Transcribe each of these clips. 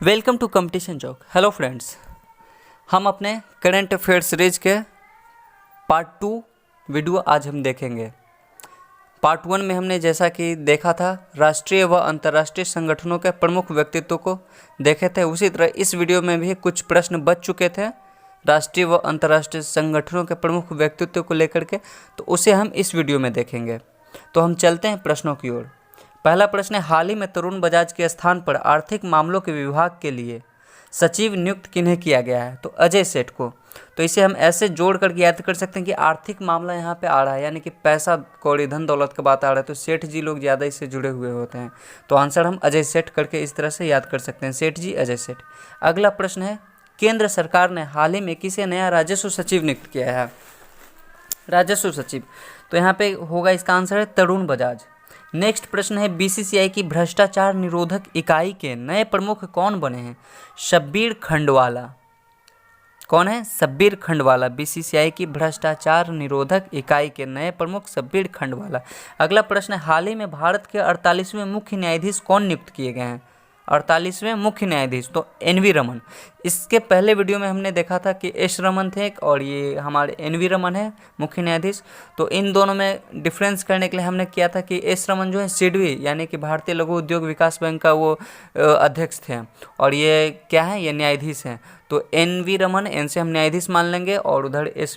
Welcome to Competition Jock. Hello friends, हम अपने current affair series के पार्ट 2 वीडियो आज हम देखेंगे। पार्ट 1 में हमने जैसा कि देखा था राष्ट्रीय व अंतर्राष्ट्रीय संगठनों के प्रमुख व्यक्तित्व को देखे थे, उसी तरह इस वीडियो में भी कुछ प्रश्न बच चुके थे राष्ट्रीय व अंतर्राष्ट्रीय संगठनों के प्रमुख व्यक्तित्व को लेकर के, तो उसे हम इस वीडियो में देखेंगे। तो हम चलते हैं प्रश्नों की ओर। पहला प्रश्न है, हाल ही में तरुण बजाज के स्थान पर आर्थिक मामलों के विभाग के लिए सचिव नियुक्त किन्हें किया गया है? तो अजय सेठ को। तो इसे हम ऐसे जोड़ करके याद कर सकते हैं कि आर्थिक मामला यहाँ पे आ रहा है, यानी कि पैसा कौड़ी धन दौलत की बात आ रहा है, तो सेठ जी लोग ज़्यादा इससे जुड़े हुए होते हैं। तो आंसर हम अजय सेठ करके इस तरह से याद कर सकते हैं, सेठ जी अजय सेठ। अगला प्रश्न है, केंद्र सरकार ने हाल ही में किसे नया राजस्व सचिव नियुक्त किया है? राजस्व सचिव, तो यहाँ पे होगा इसका आंसर है तरुण बजाज। नेक्स्ट प्रश्न है, बीसीसीआई की भ्रष्टाचार निरोधक इकाई के नए प्रमुख कौन बने हैं? शब्बीर खंडवाला। कौन है? शब्बीर खंडवाला। बीसीसीआई की भ्रष्टाचार निरोधक इकाई के नए प्रमुख शब्बीर खंडवाला। अगला प्रश्न है, हाल ही में भारत के 48वें मुख्य न्यायाधीश कौन नियुक्त किए गए हैं? 48वें मुख्य न्यायाधीश, तो एन.वी. रमन। इसके पहले वीडियो में हमने देखा था कि एस रमन थे और ये हमारे एन.वी. रमन है मुख्य न्यायाधीश। तो इन दोनों में डिफरेंस करने के लिए हमने किया था कि एस रमन जो है सिडबी यानी कि भारतीय लघु उद्योग विकास बैंक का वो अध्यक्ष थे, और ये क्या है, ये न्यायाधीश हैं। तो एन.वी. रमन, एन से हम न्यायाधीश मान लेंगे, और उधर एस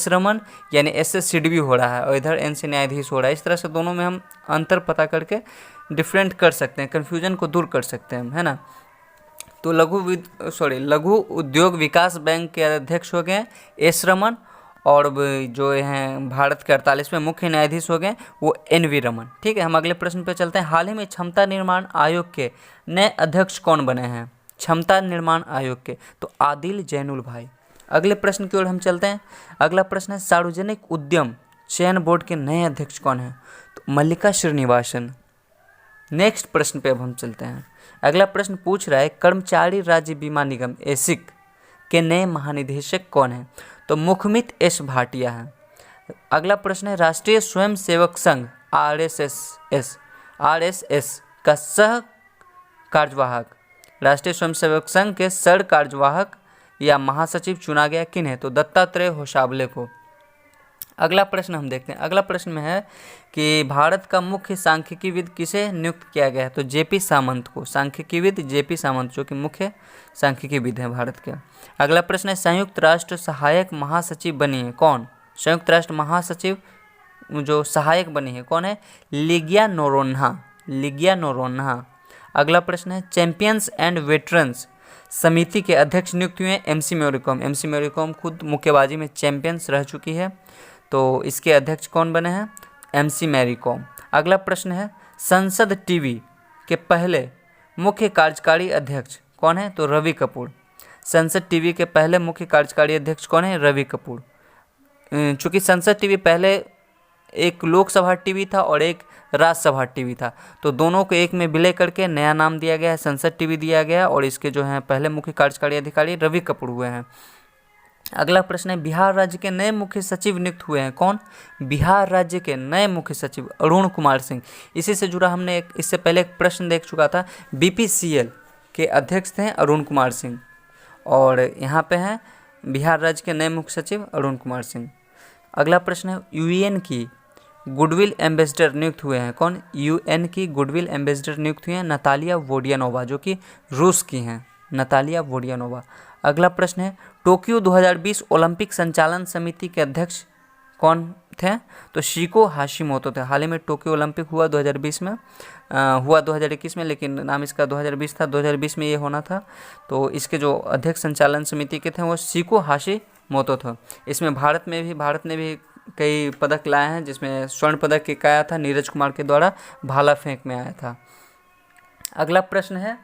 रमन यानी एस से सिडबी हो रहा है और इधर एन से न्यायाधीश हो रहा है। इस तरह से दोनों में हम अंतर पता करके डिफरेंट कर सकते हैं, कन्फ्यूजन को दूर कर सकते हैं, है ना। तो लघु उद्योग विकास बैंक के अध्यक्ष हो गए एस रमन, और जो हैं भारत के 48वें मुख्य न्यायाधीश हो गए वो एन.वी. रमन। ठीक है, हम अगले प्रश्न पे चलते हैं। हाल ही में क्षमता निर्माण आयोग के नए अध्यक्ष कौन बने हैं? क्षमता निर्माण आयोग के, तो आदिल जैनुल भाई। अगले प्रश्न की ओर हम चलते हैं। अगला प्रश्न है, सार्वजनिक उद्यम चयन बोर्ड के नए अध्यक्ष कौन हैं? तो मल्लिका श्रीनिवासन। नेक्स्ट प्रश्न पे अब हम चलते हैं। अगला प्रश्न पूछ रहा है, कर्मचारी राज्य बीमा निगम एसिक के नए महानिदेशक कौन हैं? तो मुखमित एस भाटिया हैं। अगला प्रश्न है, राष्ट्रीय स्वयंसेवक संघ आरएसएस का सह कार्यवाहक, राष्ट्रीय स्वयंसेवक संघ के सह कार्यवाहक या महासचिव चुना गया किन है? तो दत्तात्रेय होसाबले को। अगला प्रश्न हम देखते हैं। अगला प्रश्न में है कि भारत का मुख्य सांख्यिकीविद किसे नियुक्त किया गया है? तो जेपी सामंत को। सांख्यिकीविद जेपी सामंत जो कि मुख्य सांख्यिकीविद हैं भारत के। अगला प्रश्न है, संयुक्त राष्ट्र सहायक महासचिव बनी है कौन? संयुक्त राष्ट्र महासचिव जो सहायक बनी है कौन है? लिगिया नोरोन्हा। अगला प्रश्न है, चैंपियंस एंड वेटरन्स समिति के अध्यक्ष नियुक्त हुए एम.सी. मैरीकॉम। एम.सी. मैरीकॉम खुद मुक्केबाजी में चैंपियंस रह चुकी है, तो इसके अध्यक्ष कौन बने हैं? एम.सी. मैरीकॉम। अगला प्रश्न है, संसद टीवी के पहले मुख्य कार्यकारी अध्यक्ष कौन है? तो रवि कपूर। संसद टीवी के पहले मुख्य कार्यकारी अध्यक्ष कौन है? रवि कपूर। चूँकि संसद टीवी पहले एक लोकसभा टीवी था और एक राज्यसभा टीवी था, तो दोनों को एक में विलय करके नया नाम दिया गया है, संसद टीवी दिया गया, और इसके जो हैं पहले मुख्य कार्यकारी अधिकारी रवि कपूर हुए हैं। अगला प्रश्न है, बिहार राज्य के नए मुख्य सचिव नियुक्त हुए हैं कौन? बिहार राज्य के नए मुख्य सचिव अरुण कुमार सिंह। इसी से जुड़ा हमने इससे पहले एक प्रश्न देख चुका था, बीपीसीएल के अध्यक्ष थे अरुण कुमार सिंह, और यहाँ पे हैं बिहार राज्य के नए मुख्य सचिव अरुण कुमार सिंह। अगला प्रश्न है, यूएन की गुडविल एम्बेसडर नियुक्त हुए हैं कौन? यूएन की गुडविल एम्बेसडर नियुक्त हुए हैं नतालिया वोडियानोवा, जो कि रूस की हैं, नतालिया वोडियानोवा। अगला प्रश्न है, टोक्यो 2020 ओलंपिक संचालन समिति के अध्यक्ष कौन थे? तो शिको हाशिमोतो थे। हाल ही में टोक्यो ओलंपिक हुआ 2020 में, हुआ 2021 में, लेकिन नाम इसका 2020 था, 2020 में ये होना था। तो इसके जो अध्यक्ष संचालन समिति के थे वो शिको हाशिमोतो थे। इसमें भारत ने भी कई पदक लाए हैं, जिसमें स्वर्ण पदक एक आया था नीरज कुमार के द्वारा, भाला फेंक में आया था। अगला प्रश्न है,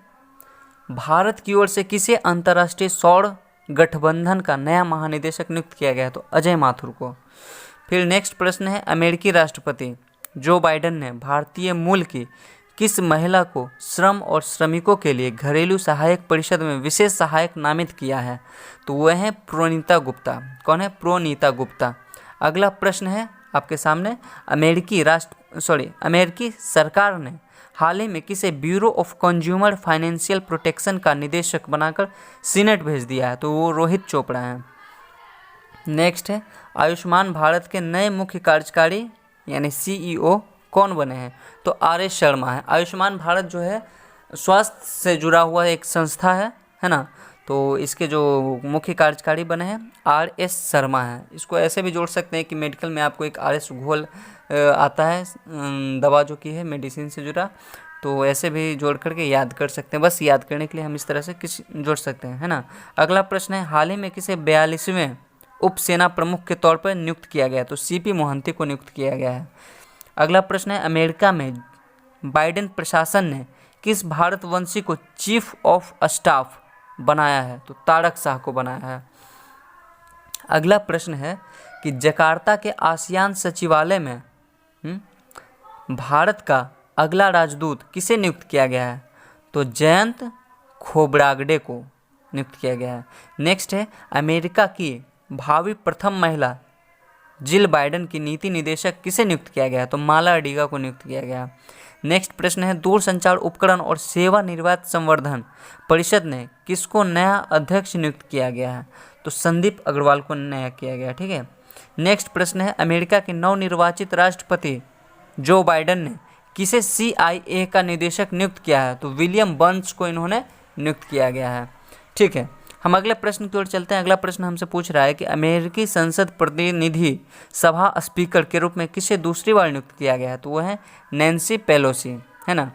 भारत की ओर से किसे अंतर्राष्ट्रीय सौर गठबंधन का नया महानिदेशक नियुक्त किया गया है? तो अजय माथुर को। फिर नेक्स्ट प्रश्न है, अमेरिकी राष्ट्रपति जो बाइडेन ने भारतीय मूल की किस महिला को श्रम और श्रमिकों के लिए घरेलू सहायक परिषद में विशेष सहायक नामित किया है? तो वह है प्रोनीता गुप्ता। कौन है? प्रोनीता गुप्ता। अगला प्रश्न है आपके सामने, अमेरिकी सरकार ने हाल ही में किसे bureau of consumer financial protection का निदेशक बनाकर सीनेट भेज दिया है? तो वो रोहित चोपड़ा हैं। नेक्स्ट है, आयुष्मान भारत के नए मुख्य कार्यकारी यानी CEO कौन बने हैं? तो RS शर्मा है। आयुष्मान भारत जो है स्वास्थ्य से जुड़ा हुआ एक संस्था है ना, तो इसके जो मुख्य कार्यकारी बने हैं RS शर्मा है। इसको ऐसे भी जोड़ सकते हैं कि मेडिकल में आपको एक RS घोल आता है दवा जो की है मेडिसिन से जुड़ा, तो ऐसे भी जोड़ करके याद कर सकते हैं। बस याद करने के लिए हम इस तरह से किस जोड़ सकते हैं, है ना। अगला प्रश्न है, हाल ही में किसे 42वें उप सेना प्रमुख के तौर पर नियुक्त किया गया? तो CP मोहंती को नियुक्त किया गया है। अगला प्रश्न है, अमेरिका में बाइडेन प्रशासन ने किस भारतवंशी को चीफ ऑफ स्टाफ बनाया है? तो तारक शाह को बनाया है। अगला प्रश्न है कि जकार्ता के आसियान सचिवालय में भारत का अगला राजदूत किसे नियुक्त किया गया है? तो जयंत खोब्रागडे को नियुक्त किया गया है। नेक्स्ट है, अमेरिका की भावी प्रथम महिला जिल बाइडेन की नीति निदेशक किसे नियुक्त किया गया है? तो माला अडिगा को नियुक्त किया गया। नेक्स्ट प्रश्न है, दूरसंचार उपकरण और सेवा निर्यात संवर्धन परिषद ने किसको नया अध्यक्ष नियुक्त किया गया है? तो संदीप अग्रवाल को नया किया गया। ठीक है। नेक्स्ट प्रश्न है, अमेरिका के नवनिर्वाचित राष्ट्रपति जो बाइडेन ने किसे CIA का निदेशक नियुक्त किया है? तो विलियम बर्न्स को इन्होंने नियुक्त किया गया है। ठीक है, हम अगले प्रश्न की ओर चलते हैं। अगला प्रश्न हमसे पूछ रहा है कि अमेरिकी संसद प्रतिनिधि सभा स्पीकर के रूप में किसे दूसरी बार नियुक्त किया गया है? तो वो है नैन्सी पेलोसी, है ना।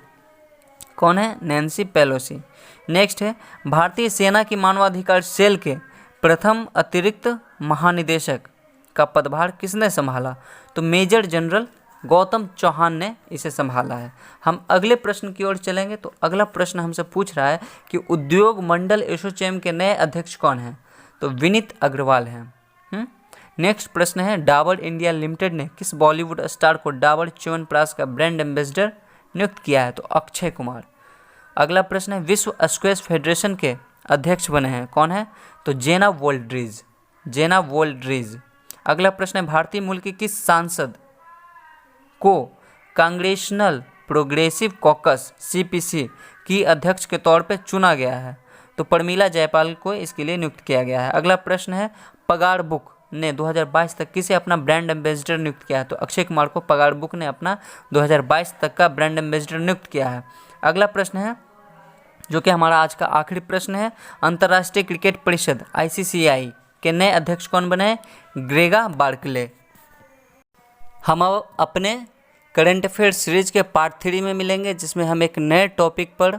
कौन है? Nancy Pelosi. नेक्स्ट है, भारतीय सेना की मानवाधिकार सेल के प्रथम अतिरिक्त महानिदेशक का पदभार किसने संभाला? तो मेजर जनरल गौतम चौहान ने इसे संभाला है। हम अगले प्रश्न की ओर चलेंगे। तो अगला प्रश्न हमसे पूछ रहा है कि उद्योग मंडल एसोचैम के नए अध्यक्ष कौन हैं? तो विनीत अग्रवाल हैं। नेक्स्ट प्रश्न है, डाबर इंडिया लिमिटेड ने किस बॉलीवुड स्टार को डाबर च्यवनप्राश का ब्रांड एम्बेसडर नियुक्त किया है? तो अक्षय कुमार। अगला प्रश्न है, विश्व स्क्वैश फेडरेशन के अध्यक्ष बने हैं, कौन है? तो जेना वोल्ड्रीज। अगला प्रश्न है, भारतीय मूल की किस सांसद को कांग्रेशनल प्रोग्रेसिव कॉकस CPC की अध्यक्ष के तौर पर चुना गया है? तो प्रमीला जयपाल को इसके लिए नियुक्त किया गया है। अगला प्रश्न है, पगार बुक ने 2022 तक किसे अपना ब्रांड एम्बेसडर नियुक्त किया है? तो अक्षय कुमार को पगार बुक ने अपना 2022 तक का ब्रांड एम्बेसडर नियुक्त किया है। अगला प्रश्न है जो कि हमारा आज का आखिरी प्रश्न है, अंतर्राष्ट्रीय क्रिकेट परिषद ICCI के नए अध्यक्ष कौन बने? ग्रेगा बार्कले। हम अब अपने करंट अफेयर सीरीज के पार्ट 3 में मिलेंगे, जिसमें हम एक नए टॉपिक पर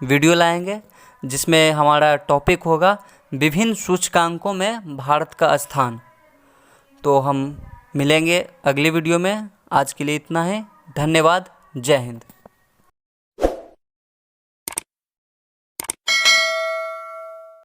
वीडियो लाएंगे, जिसमें हमारा टॉपिक होगा विभिन्न सूचकांकों में भारत का स्थान। तो हम मिलेंगे अगली वीडियो में। आज के लिए इतना है। धन्यवाद। जय हिंद।